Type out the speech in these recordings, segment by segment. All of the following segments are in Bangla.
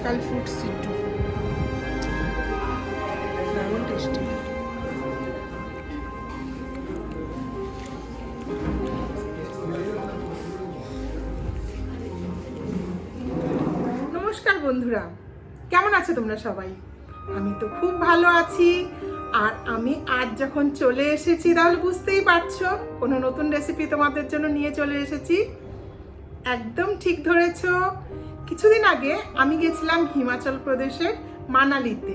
লোকাল ফুড সিড্ডু, দারুণ টেস্টি। নমস্কার বন্ধুরা, কেমন আছো তোমরা সবাই? আমি তো খুব ভালো আছি। আর আমি আজ যখন চলে এসেছি তাহলে বুঝতেই পারছো কোনো নতুন রেসিপি তোমাদের জন্য নিয়ে চলে এসেছি। একদম ঠিক ধরেছ, কিছুদিন আগে আমি গেছিলাম হিমাচল প্রদেশের মানালিতে।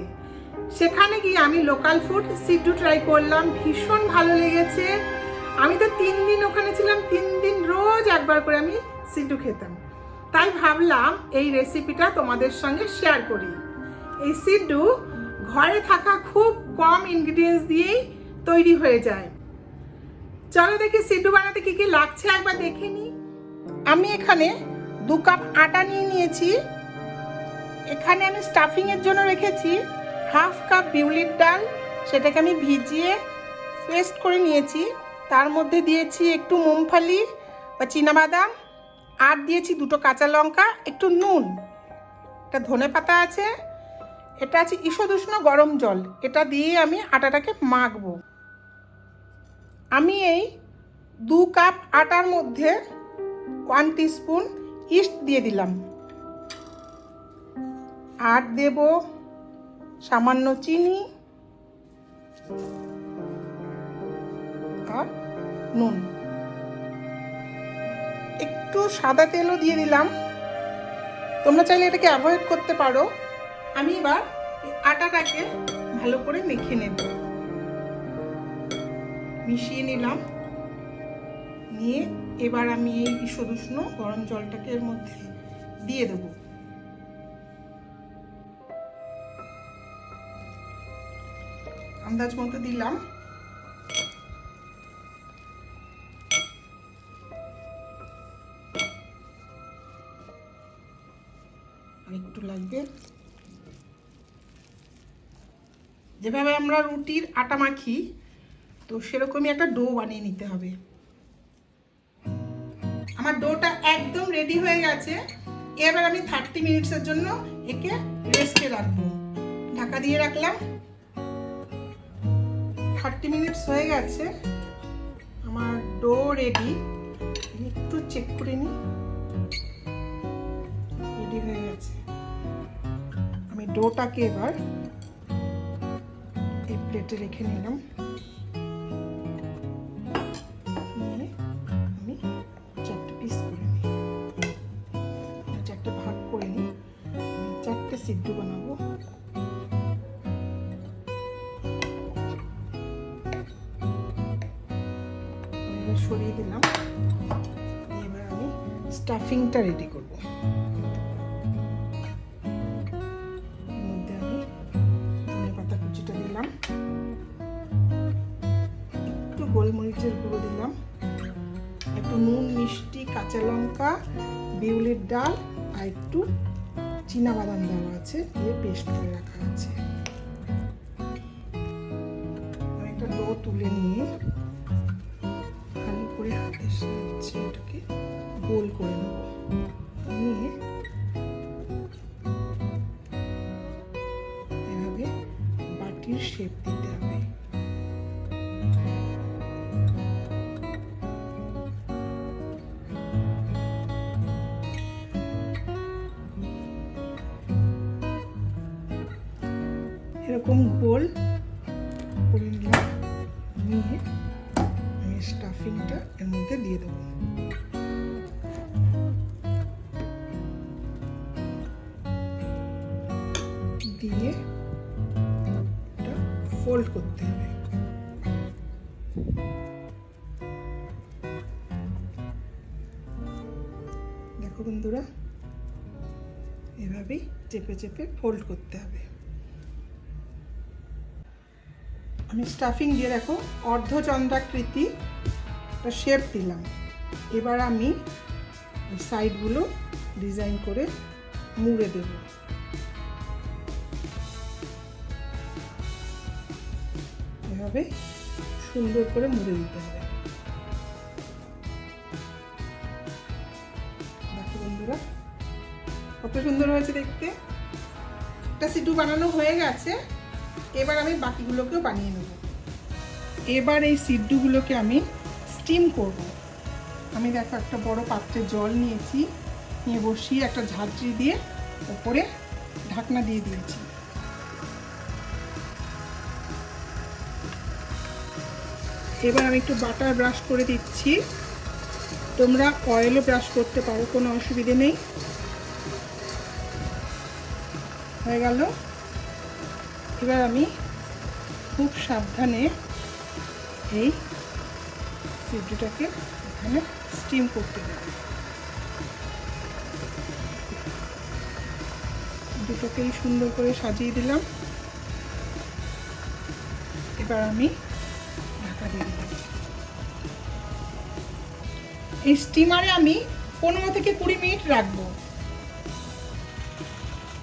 সেখানে গিয়ে আমি লোকাল ফুড সিড্ডু ট্রাই করলাম, ভীষণ ভালো লেগেছে। আমি তো 3 দিন ওখানে ছিলাম, 3 দিন রোজ একবার করে আমি সিড্ডু খেতাম। তাই ভাবলাম এই রেসিপিটা তোমাদের সঙ্গে শেয়ার করি। এই সিড্ডু ঘরে থাকা খুব কম ইনগ্রিডিয়েন্টস দিয়েই তৈরি হয়ে যায়। চলো দেখি সিড্ডু বানাতে কি কি লাগছে একবার দেখে নিই। আমি এখানে 2 কাপ আটা নিয়ে নিয়েছি। এখানে আমি স্টাফিং এর জন্য রেখেছি 1/2 কাপ বিউলির ডাল, সেটাকে আমি ভিজিয়ে পেস্ট করে নিয়েছি। তার মধ্যে দিয়েছি একটু মুংফলি বা চীনাবাদাম, আর দিয়েছি 2টো কাঁচা লঙ্কা, একটু নুন, একটা ধনেপাতা আছে, এটা আছে ঈষদুষ্ণ গরম জল। এটা দিয়ে আমি আটাটাকে মাখবো। আমি এই 2 কাপ আটার মধ্যে 1 টিস্পুন ইস্ট দিয়ে দিলাম, আর দেব সামান্য চিনি আর নুন, একটু সাদা তেলও দিয়ে দিলাম। তোমরা চাইলে এটাকে অ্যাভয়েড করতে পারো। আমি এবার আটাটাকে ভালো করে মেখে নেব। মিশিয়ে নিলাম, নিয়ে এবার আমি এই ঈষদুষ্ণ গরম জলটাকে এর মধ্যে দিয়ে দেব। আন্দাজ মতো দিলাম। একটু লাগবে। যেভাবে আমরা রুটির আটা মাখি তো সেরকমই একটা ডো বানিয়ে নিতে হবে। আমার ডোটা একদম রেডি হয়ে গেছে। এবার আমি 30 মিনিটসের জন্য একে রেস্টে রাখবো। ঢাকা দিয়ে রাখলাম। 30 মিনিটস হয়ে গেছে, আমার ডো রেডি। একটু চেক করে নিই, রেডি হয়ে গেছে। আমি ডোটাকে এবার এই প্লেটে রেখে নিলাম। নিয়ে আমি 4টে পিস করে নিই, 4টে ভাগ করে নিই। আমি 4টে সিড্ডু বানাবো। সরিয়ে দিলাম। এবার আমি স্টাফিংটা রেডি করব। এর মধ্যে আমি ধনেপাতা কুচিটা দিলাম, একটু গোলমরিচের গুঁড়ো দিলাম, একটু নুন, মিষ্টি, কাঁচা লঙ্কা, বিউলির ডাল আর একটু চীনাবাদাম দেওয়া আছে, দিয়ে পেস্ট করে রাখা আছে। আমি একটা ডো তুলে নিয়ে করে হাতের সাহায্যে এটাকে গোল করে নেব। নিয়ে এভাবে বাটির শেপ দিতে হবে। এরকম গোল করে নিলাম। নিয়ে স্টাফিংটা এর মধ্যে দিয়ে দেবো। দিয়ে এটা ফোল্ড করতে হবে। দেখো বন্ধুরা, এভাবেই চেপে চেপে ফোল্ড করতে হবে। আমি স্টাফিং দিয়ে দেখো অর্ধচন্দ্রাকৃতি একটা শেপ দিলাম। এবার আমি সাইডগুলো ডিজাইন করে মুড়ে দেব। এভাবে সুন্দর করে মুড়ে দিতে হবে। দেখো বন্ধুরা, কত সুন্দর হয়েছে দেখতে। একটা সিডু বানানো হয়ে গেছে, এবার আমি বাকিগুলোকেও বানিয়ে নেব। এবার এই সিডুগুলোকে আমি স্টিম করব। আমি দেখো একটা বড় পাত্রে জল নিয়েছি, নিয়ে বসিয়ে একটা ঝাঁঝরি দিয়ে ওপরে ঢাকনা দিয়ে দিয়েছি। এবার আমি একটু বাটার ব্রাশ করে দিচ্ছি, তোমরা অয়েলও ব্রাশ করতে পারো, কোনো অসুবিধে নেই। হয়ে গেল। এবার আমি খুব সাবধানে এই সিডুটাকে এখানে স্টিম করতে দেব। দুটোকেই সুন্দর করে সাজিয়ে দিলাম। এবার আমি ঢাকা দিয়ে দিলাম। এই স্টিমারে আমি 15 থেকে 20 মিনিট রাখবো।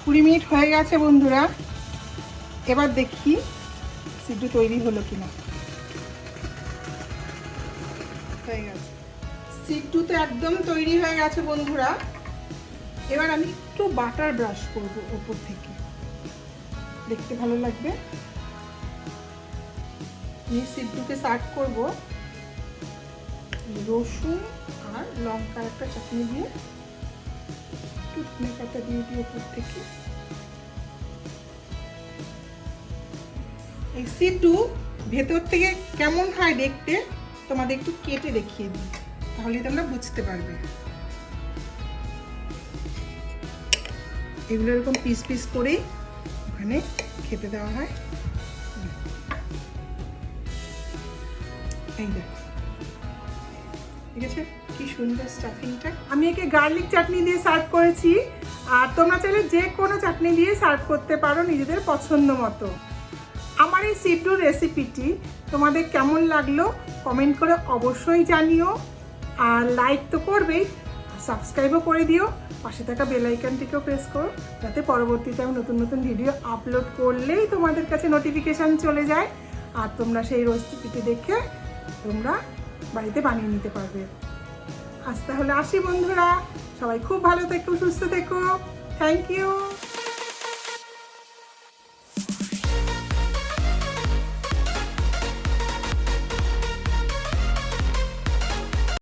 20 মিনিট হয়ে গেছে বন্ধুরা। এবার দেখি সিডু তৈরি হলো কিনা। হয়ে গেছে, সিডু তো একদম তৈরি হয়ে গেছে বন্ধুরা। এবার আমি একটু বাটার ব্রাশ করব উপর থেকে, দেখতে ভালো লাগবে। এই সিডুকে সার্ভ করব রসুন আর লঙ্কার একটা চাটনি দিয়ে, একটু ধনে পাতা দিয়ে দিই উপর থেকে। এই সিডু ভেতর থেকে কেমন হয় দেখতে তোমাদের একটু কেটে দেখিয়ে দিই, তাহলে তোমরা বুঝতে পারবে। এগুলো এরকম পিস পিস করেই ওখানে খেতে দেওয়া হয়। এই দেখো, ঠিক আছে, কি সুন্দর স্টাফিংটা। আমি একে গার্লিক চাটনি দিয়ে সার্ভ করেছি, আর তোমরা চাইলে যে কোনো চাটনি দিয়ে সার্ভ করতে পারো নিজেদের পছন্দ মতো। আমার এই সিডুর রেসিপিটি তোমাদের কেমন লাগলো কমেন্ট করে অবশ্যই জানিও, আর লাইক তো করবেই, সাবস্ক্রাইবও করে দিও। পাশে থাকা বেল আইকনটিকেও প্রেস করো, যাতে পরবর্তীতে আমি নতুন নতুন ভিডিও আপলোড করলেই তোমাদের কাছে নোটিফিকেশান চলে যায়, আর তোমরা সেই রেসিপিটি দেখে তোমরা বাড়িতে বানিয়ে নিতে পারবে। আজ তাহলে আসি বন্ধুরা, সবাই খুব ভালো থেকো, সুস্থ থেকো। Thank you.